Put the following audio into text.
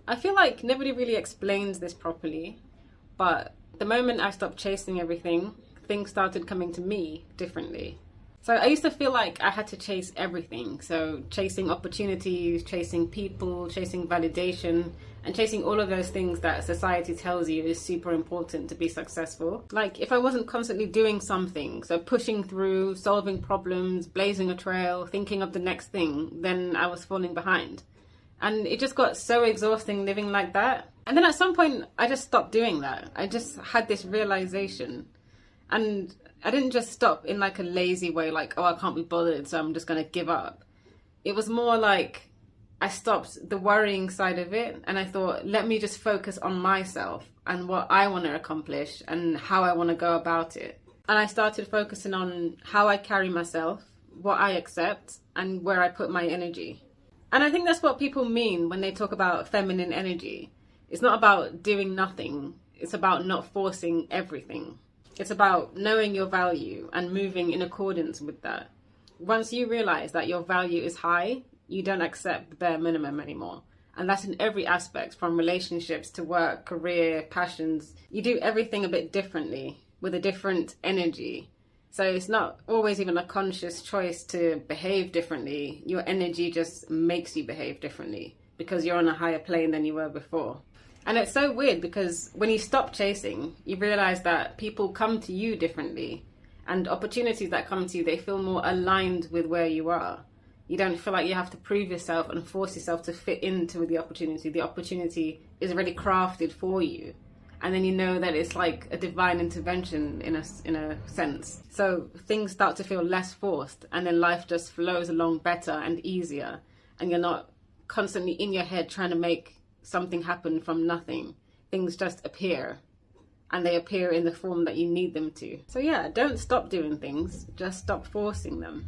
I feel like nobody really explains this properly, but the moment I stopped chasing everything, things started coming to me differently. So I used to feel like I had to chase everything. So chasing opportunities, chasing people, chasing validation, and chasing all of those things that society tells you is super important to be successful. Like if I wasn't constantly doing something, so pushing through, solving problems, blazing a trail, thinking of the next thing, then I was falling behind. And it just got so exhausting living like that. And then at some point, I just stopped doing that. I just had this realization. And I didn't just stop in like a lazy way, like, oh, I can't be bothered, so I'm just going to give up. It was more like I stopped the worrying side of it. And I thought, let me just focus on myself and what I want to accomplish and how I want to go about it. And I started focusing on how I carry myself, what I accept, and where I put my energy. And I think that's what people mean when they talk about feminine energy. It's not about doing nothing. It's about not forcing everything. It's about knowing your value and moving in accordance with that. Once you realize that your value is high, you don't accept the bare minimum anymore. And that's in every aspect, from relationships to work, career, passions. You do everything a bit differently with a different energy. So it's not always even a conscious choice to behave differently. Your energy just makes you behave differently because you're on a higher plane than you were before. And it's so weird because when you stop chasing, you realize that people come to you differently, and opportunities that come to you, they feel more aligned with where you are. You don't feel like you have to prove yourself and force yourself to fit into the opportunity. The opportunity is already crafted for you. And then you know that it's like a divine intervention in a sense. So things start to feel less forced, and then life just flows along better and easier. And you're not constantly in your head trying to make something happen from nothing. Things just appear, and they appear in the form that you need them to. So yeah, don't stop doing things, just stop forcing them.